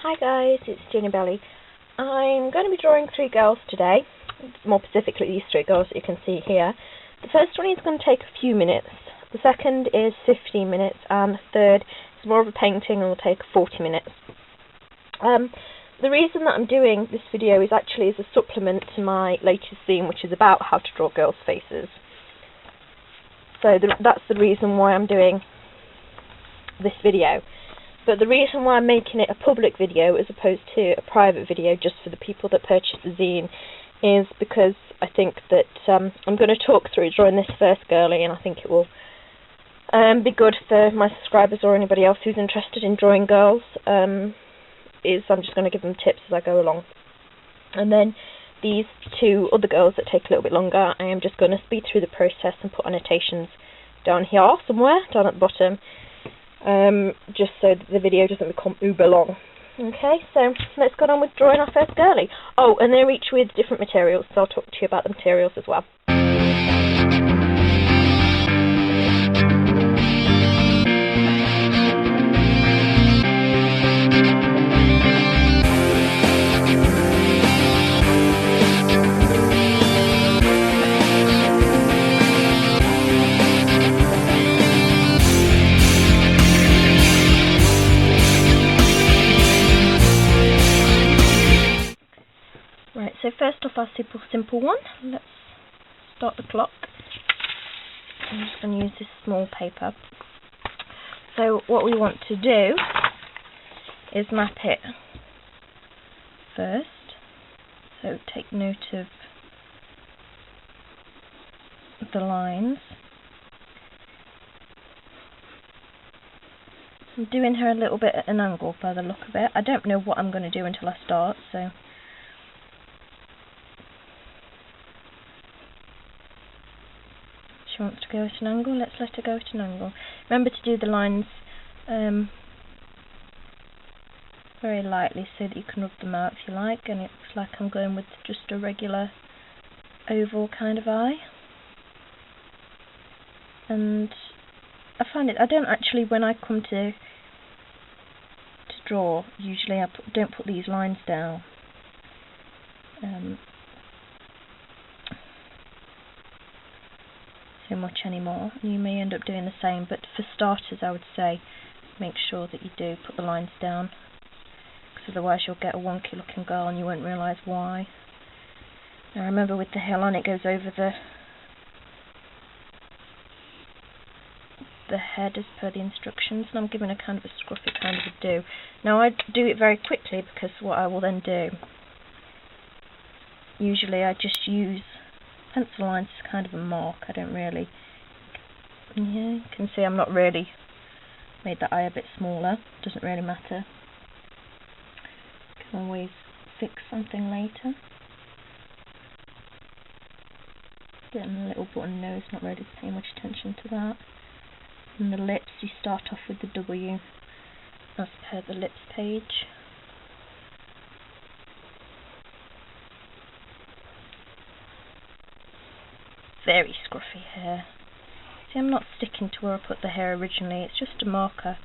Hi guys, it's Jennibellie. I'm going to be drawing three girls today, more specifically these three girls that you can see here. The first one is going to take a few minutes, the second is 15 minutes, and the third is more of a painting and will take 40 minutes. The reason that I'm doing this video is actually as a supplement to my latest zine, which is about how to draw girls' faces. So that's the reason why I'm doing this video. But the reason why I'm making it a public video as opposed to a private video just for the people that purchase the zine is because I think that I'm going to talk through drawing this first girly, and I think it will be good for my subscribers or anybody else who's interested in drawing girls. I'm just going to give them tips as I go along. And then these two other girls that take a little bit longer, I am just going to speed through the process and put annotations down here somewhere, down at the bottom. Just so that the video doesn't become uber long. Okay, so let's get on with drawing our first girly. Oh, and they're each with different materials, so I'll talk to you about the materials as well. Right, so first off our simple one. Let's start the clock. I'm just going to use this small paper. So what we want to do is map it first. So take note of the lines. I'm doing her a little bit at an angle by the look of it. I don't know what I'm going to do until I start, so she wants to go at an angle, let's let her go at an angle. Remember to do the lines very lightly so that you can rub them out if you like, and it looks like I'm going with just a regular oval kind of eye. And I find it, I don't actually, when I come to draw, usually I don't put these lines down. So much anymore. You may end up doing the same, but for starters I would say make sure that you do put the lines down, because otherwise you'll get a wonky looking girl and you won't realise why. Now remember, with the hill on, it goes over the head as per the instructions, and I'm giving a kind of a scruffy kind of a do. Now I do it very quickly because what I will then do, usually I just use pencil lines as kind of a mark. I don't really, you can see I'm not really made that eye a bit smaller, doesn't really matter, can always fix something later. Getting a little button nose, not really paying much attention to that. And the lips, you start off with the W as per the lips page. Very scruffy hair. See, I'm not sticking to where I put the hair originally, it's just a marker.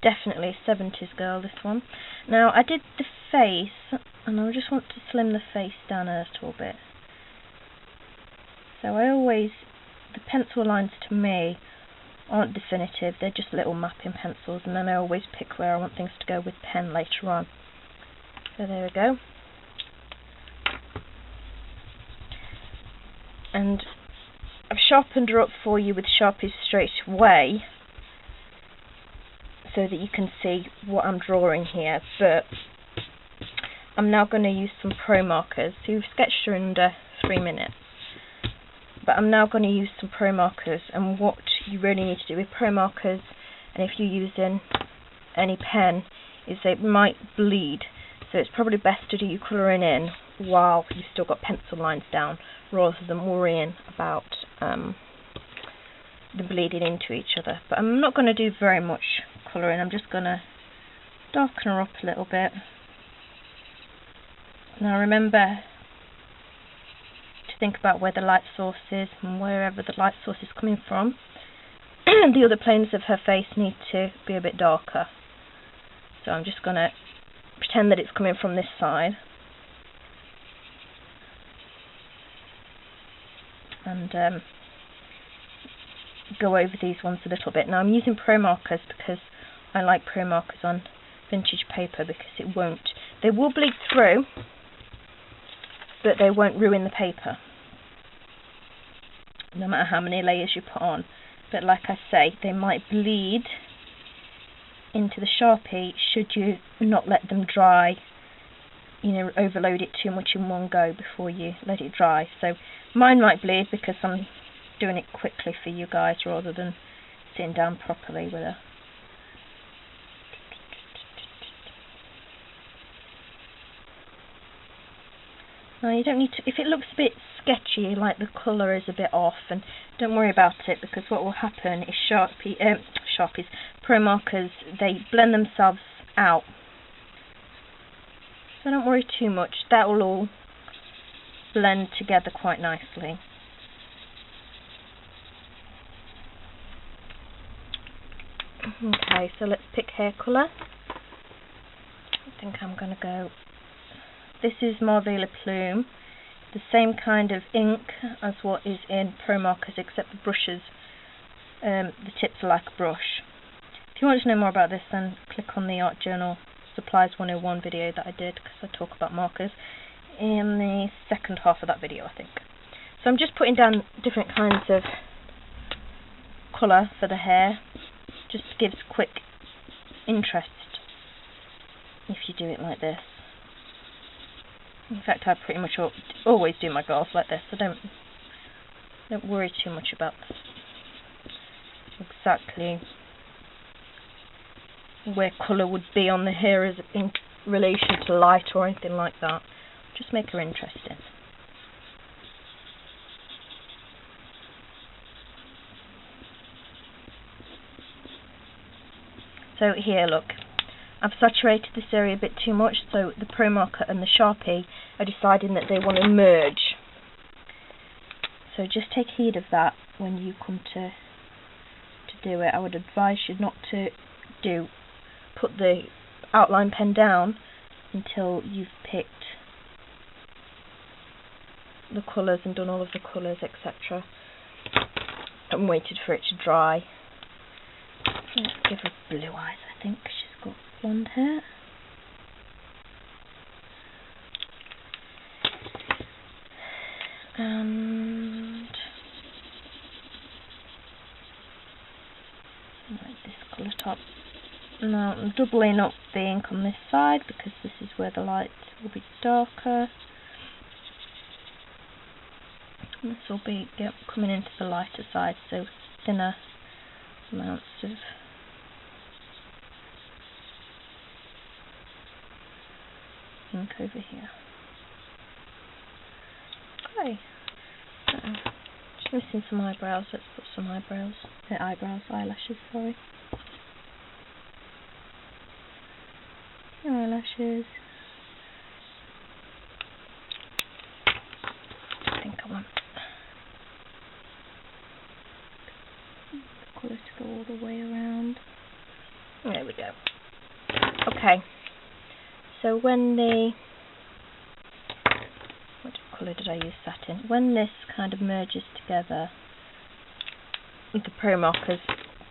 Definitely a 70s girl, this one. Now I did the face, and I just want to slim the face down a little bit. So the pencil lines to me aren't definitive, they're just little mapping pencils, and then I always pick where I want things to go with pen later on. So there we go. And I've sharpened her up for you with Sharpie straight away so that you can see what I'm drawing here, but I'm now going to use some pro markers. So you've sketched her under 3 minutes, but I'm now going to use some pro markers, and what you really need to do with pro markers, and if you're using any pen, is they might bleed, so it's probably best to do your colouring in while you've still got pencil lines down, rather than worrying about the bleeding into each other. But I'm not going to do very much colouring, I'm just going to darken her up a little bit. Now remember to think about where the light source is and wherever the light source is coming from. the other planes of her face need to be a bit darker. So I'm just going to pretend that it's coming from this side. And go over these ones a little bit. Now I'm using pro markers because I like pro markers on vintage paper, because they will bleed through, but they won't ruin the paper, no matter how many layers you put on. But like I say, they might bleed into the Sharpie should you not let them dry, overload it too much in one go before you let it dry. So mine might bleed because I'm doing it quickly for you guys rather than sitting down properly with her. Now you don't need to, if it looks a bit sketchy, like the colour is a bit off, and don't worry about it, because what will happen is Sharpies, pro markers, they blend themselves out. So don't worry too much, that will all blend together quite nicely. Okay, so let's pick hair colour. I think I'm going to go, this is Marvella Plume, the same kind of ink as what is in pro markers, except the brushes, the tips are like a brush. If you want to know more about this, then click on the Art Journal Supplies 101 video that I did, because I talk about markers in the second half of that video, I think. So I'm just putting down different kinds of colour for the hair, just gives quick interest if you do it like this. In fact, I pretty much always do my girls like this, so don't worry too much about exactly where colour would be on the hair as in relation to light or anything like that. Just make her interesting. So here, look, I've saturated this area a bit too much, so the pro marker and the Sharpie are deciding that they want to merge. So just take heed of that when you come to do it. I would advise you not to put the outline pen down until you've picked the colours and done all of the colours, etc. and waited for it to dry. Let's give her blue eyes, I think. She's got blonde hair. And like this colour top. Now I'm doubling up the ink on this side because this is where the light will be darker. This will be coming into the lighter side, so thinner amounts of ink over here. Okay, just missing some eyebrows. Let's put some eyelashes, sorry. Eyelashes. I think I want the colour to go all the way around. There we go. Okay, so when what colour did I use that in? When this kind of merges together, the pro markers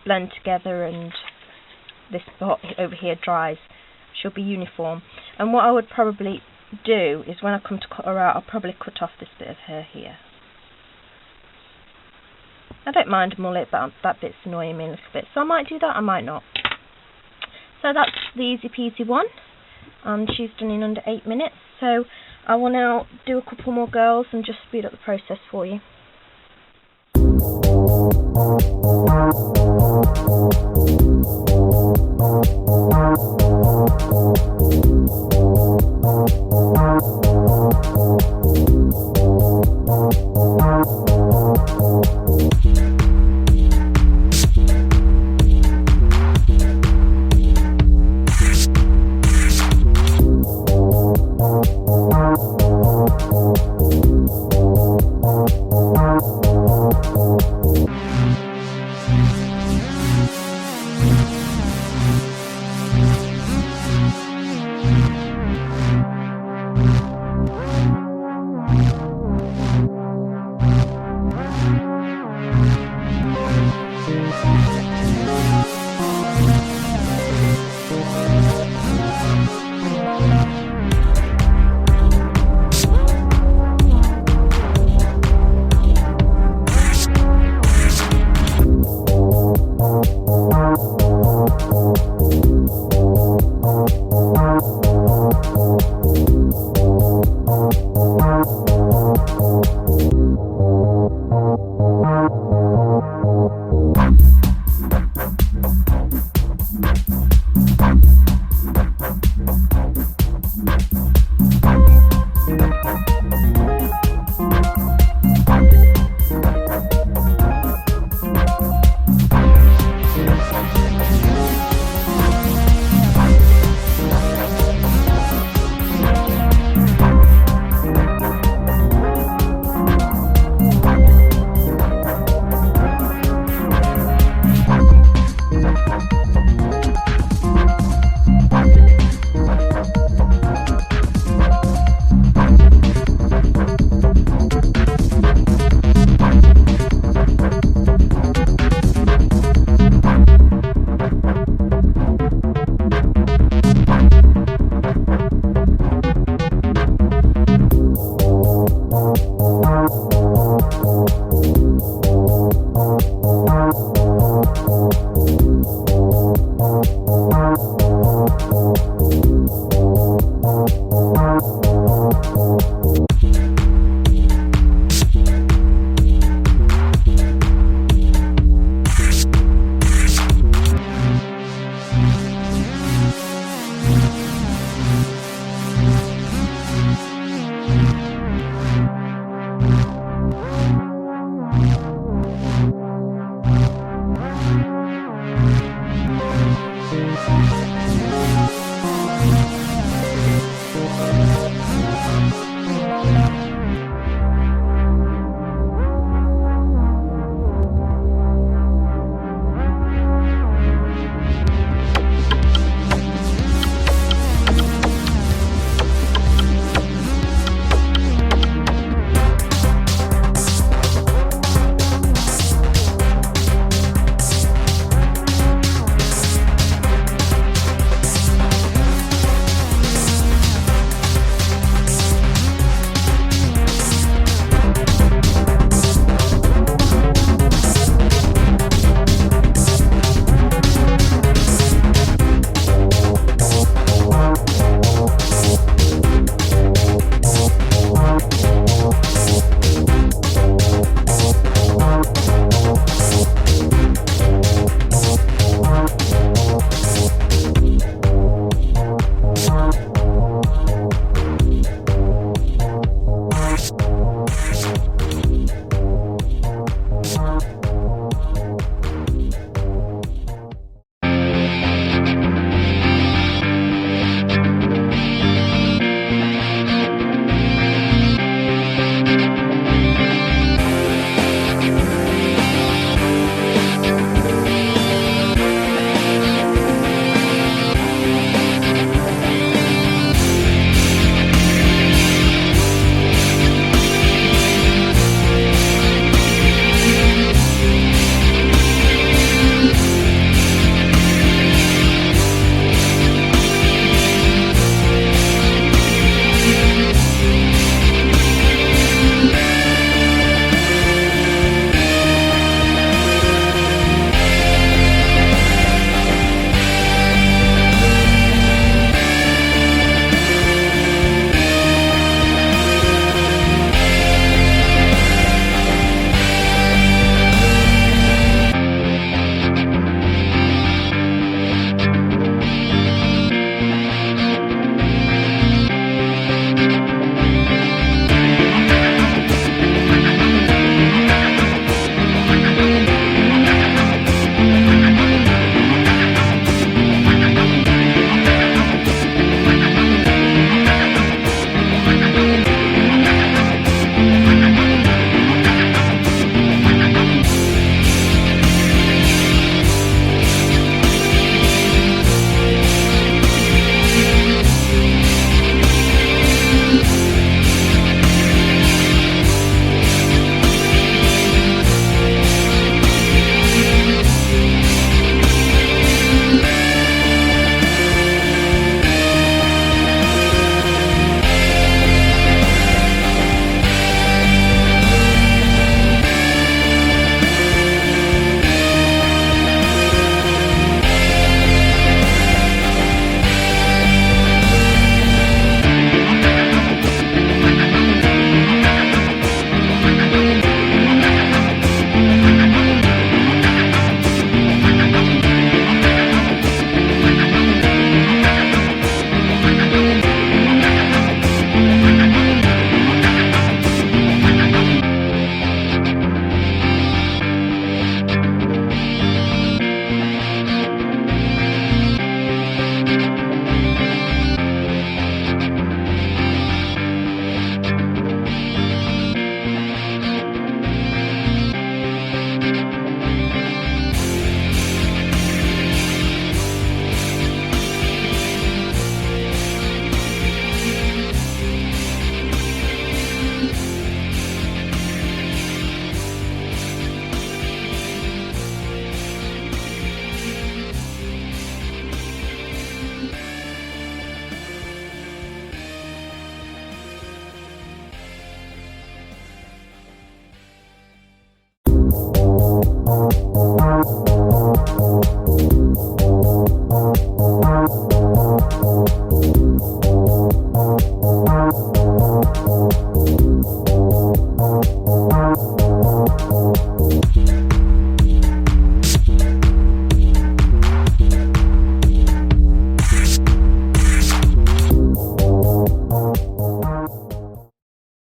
blend together and this spot over here dries, she'll be uniform. And what I would probably do is when I come to cut her out, I'll probably cut off this bit of hair here. I don't mind a mullet, but that bit's annoying me a little bit, so I might do that, I might not. So that's the easy peasy one, and she's done in under 8 minutes. So I will now do a couple more girls and just speed up the process for you.